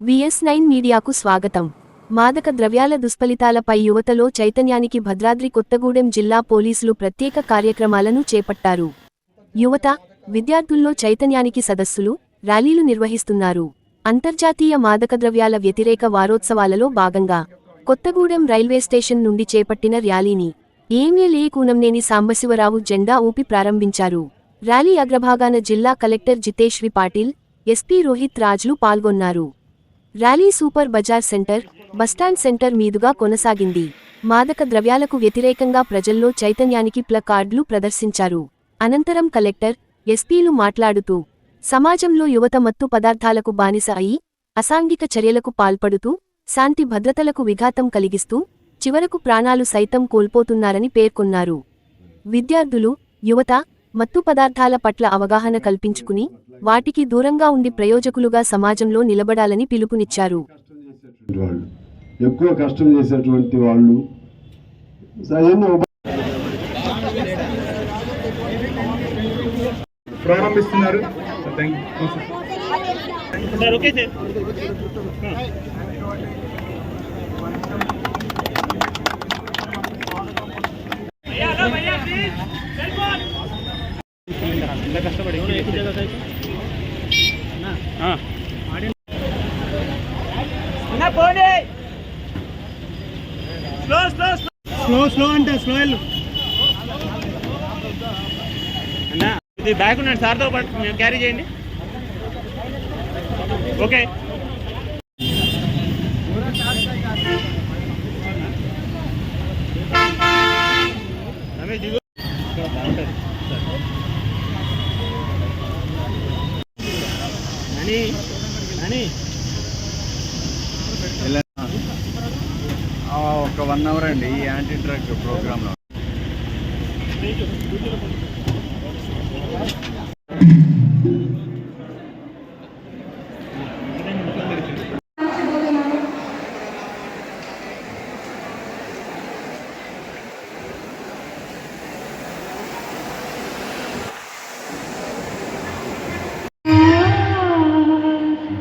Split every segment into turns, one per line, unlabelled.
VS9 మీడియాకు స్వాగతం. మాదక ద్రవ్యాల దుష్ఫలితాలపై యువతలో చైతన్యానికి భద్రాద్రి కొత్తగూడెం జిల్లా పోలీసులు ప్రత్యేక కార్యక్రమాలను చేపట్టారు. యువత, విద్యార్థుల్లో చైతన్యానికి సదస్సులు, ర్యాలీలు నిర్వహిస్తున్నారు. అంతర్జాతీయ మాదక ద్రవ్యాల వ్యతిరేక వారోత్సవాలలో భాగంగా కొత్తగూడెం రైల్వే స్టేషన్ నుండి చేపట్టిన ర్యాలీని ఎమ్మెల్యే కూనంనేని సాంబశివరావు జెండా ఊపి ప్రారంభించారు. ర్యాలీ అగ్రభాగాన జిల్లా కలెక్టర్ జితేష్ వి పాటిల్, ఎస్పీ రోహిత్ రాజ్లు పాల్గొన్నారు. Rally super Bazar centre, bus stand centre మీదుగా కొనసాగింది. మాదక ద్రవ్యాలకు వ్యతిరేకంగా ప్రజల్లో చైతన్యానికి ప్లకార్డులు ప్రదర్శించారు. అనంతరం కలెక్టర్, ఎస్పీలు మాట్లాడుతూ సమాజంలో యువత మత్తు పదార్థాలకు బానిస అయి అసాంఘిక చర్యలకు పాల్పడుతూ శాంతి భద్రతలకు విఘాతం కలిగిస్తూ చివరకు ప్రాణాలు సైతం కోల్పోతున్నారని పేర్కొన్నారు. విద్యార్థులు, యువత మత్తు పదార్థాల పట్ల అవగాహన కల్పించుకుని వాటికి దూరంగా ఉండి ప్రయోజకులుగా సమాజంలో నిలబడాలని పిలుపునిచ్చారు.
ఎక్కువ కష్టం చేసేటువంటి వాళ్ళు ప్రారంభిస్తున్నారు.
స్లో అంటే స్లో అన్నా, ఇది బ్యాగ్ ఉన్నాడు సార్తో పాటు మేము క్యారీ చేయండి. ఓకే,
ఒక 1 అవర్ అండి ఈ యాంటీ డ్రగ్ ప్రోగ్రాంలో.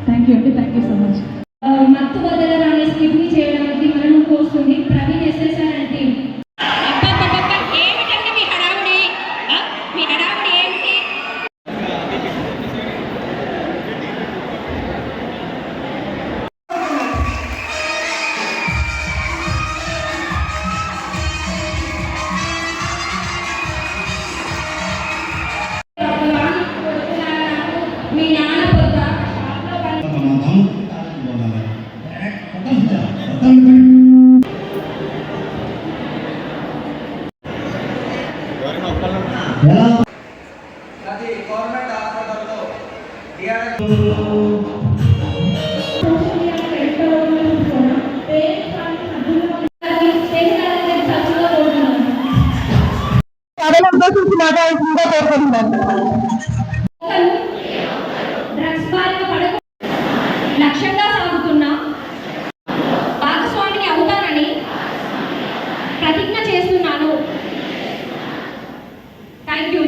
Thank you so much. మత్తు వదలరా అనే స్కిట్ని చేయడానికి మనం కోస్తుంది ప్రవీణ్ ఎస్ఎస్ఆర్ అండ్ టీమ్. ఏమిటండి మీ హడావుడి? మీ హడావుడి ఏంటి? మీ నాన్న పొద్దు
గవర్నమెంట్ హాస్పిటల్లో
డ్రగ్స్ బారిన పడక లక్ష్యంగా సాగుతున్న భాగస్వామిని అవుతానని ప్రతిజ్ఞ చేస్తున్నాను. Thank you.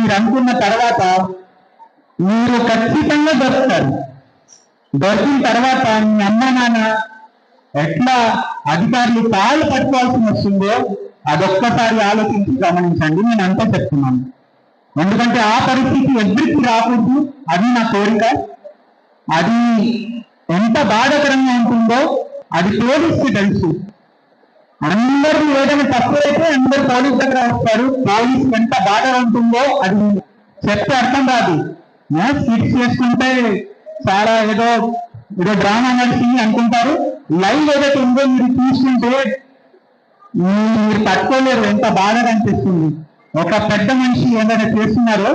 మీరు అనుకున్న తర్వాత మీరు ఖచ్చితంగా దొరుకుతారు. దొరికిన తర్వాత మీ అమ్మ నాన్న ఎట్లా అధికారులు పాలు పట్టుకోవాల్సి వస్తుందో అదొక్కసారి ఆలోచించి గమనించండి. నేను అంతా చెప్తున్నాను, ఎందుకంటే ఆ పరిస్థితి ఎవ్వరికి రాకూడదు. అది నా కోరిక. అది ఎంత బాధాకరంగా ఉంటుందో అది పోలీసుకి తెలుసు. అందరూ ఏదైనా తప్పులైతే అందరూ పోలీస్ దగ్గర వస్తారు. పోలీసు ఎంత బాధ ఉంటుందో అది చెప్తే అర్థం కాదు. స్కిట్స్ చేసుకుంటే చాలా ఏదో డ్రామా నడిచింది అనుకుంటారు. లైవ్ ఏదైతే ఉందో మీరు చూసుకుంటే మీరు తట్టుకోలేరు, ఎంత బాధగా అనిపిస్తుంది. ఒక పెద్ద మనిషి ఏదైనా చేస్తున్నారో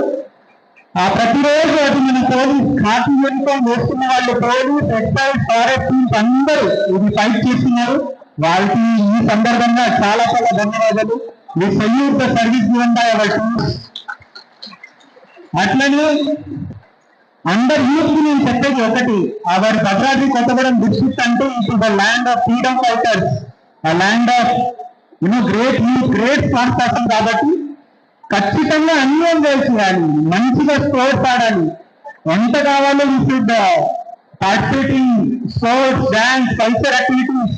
ఆ ప్రతిరోజు అది మన పోలీస్ ఖాళీ యూనిఫామ్ వేస్తున్న వాళ్ళు, పోలీస్, ఎక్సైజ్, ఫారెస్ట్ టీమ్స్ అందరూ ఇది ఫైట్ చేస్తున్నారు. వాళ్ళకి ఈ సందర్భంగా చాలా చాలా ధన్యవాదాలు. We salute the service given by our teams. అట్లనే అందరు యూత్ కి నేను చెప్పేది ఒకటి, అవర్ భద్రాద్రి కొత్తగూడెం డిస్ట్రిక్ట్ అంటే it is the land of freedom fighters, ఆ land of great youth, great smart person. కాబట్టి ఖచ్చితంగా అన్ని ఎంజాయ్ చేయాలి, మంచిగా స్పోర్ట్స్ ఆడాలి, ఎంత కావాలో you should participating sports, dance, culture activities.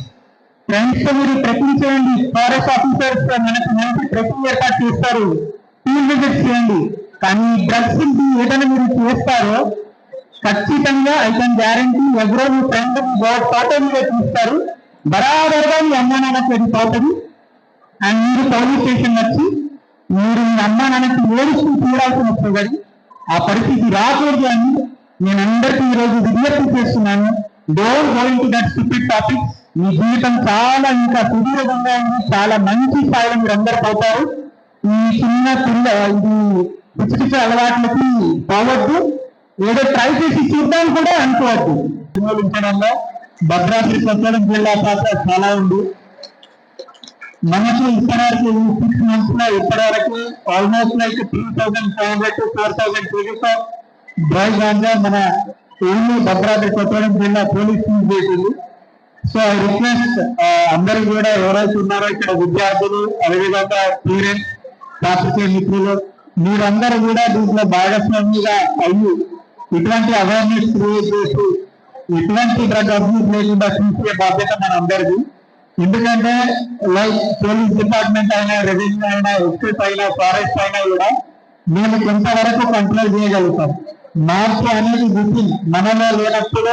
Friends తో మీరు ట్రెక్కింగ్ చేయండి, ఫారెస్ట్ ఆఫీసర్స్ మనకి మంచి ట్రెక్కింగ్ ఏర్పాటు చేస్తారు, ఫీల్డ్ విజిట్ చేయండి. కానీ డ్రగ్స్ ఏదైనా మీరు చేస్తారో ఖచ్చితంగా ఐ కెన్ గ్యారంటీ ఎవరో మీ ఫ్రెండ్ ఫోటో మీద చూస్తారు, బరాబర్గా మీ అమ్మా నాన్నకి అది పోతుంది. అండ్ మీరు పోలీస్ స్టేషన్ వచ్చి మీరు మీ అమ్మా నాన్నకి ఏడుస్తూ చూడాల్సి వస్తుంది. కానీ ఆ పరిస్థితి రాకూడదు అని నేను అందరికీ ఈరోజు విజ్ఞప్తి చేస్తున్నాను. Don't go into that stupid topics. మీ జీవితం చాలా ఇంకా సుదీర్ఘంగా ఉంది, చాలా మంచి స్థాయిలో మీరు అందరు పోతారు. ఈ చిన్న పిల్ల ఇది పిచ్చి పిచ్చి అలవాట్లకి పోవద్దు, ఏదో ట్రై చేసి చూద్దాం కూడా అనుకోవద్దు. నిర్మూలించడంలో భద్రాద్రి కొత్తగూడెం జిల్లా పాత్ర చాలా ఉంది. మనకు ఇప్పటివరకు 6 months లో ఇప్పటివరకు almost like 3,500 to 4,000 kgs of dry ganja మన ఓన్లీ భద్రాద్రి కొత్తగూడెం జిల్లా పోలీస్ చేసింది. సో ఐ రిక్వెస్ట్ అందరూ కూడా ఎవరైతే ఉన్నారో ఇక్కడ విద్యార్థులు, అదేవిధంగా పేరెంట్స్, పాత్రికేయ మిత్రులు, మీరందరూ కూడా దీంట్లో భాగస్వామిగా అయ్యి ఇటువంటి అవేర్నెస్ క్రియేట్ చేసి ఎటువంటి డ్రగ్ అబ్యూస్ లేకుండా చూసే బాధ్యత మన అందరిది. ఎందుకంటే లైక్ పోలీస్ డిపార్ట్మెంట్ అయినా, రెవెన్యూ అయినా, ఎక్సైజ్ అయినా, ఫారెస్ట్ అయినా కూడా మేము కొంతవరకు కంట్రోల్ చేయగలుగుతాం. మార్పు అనేది మనలో లేనప్పుడు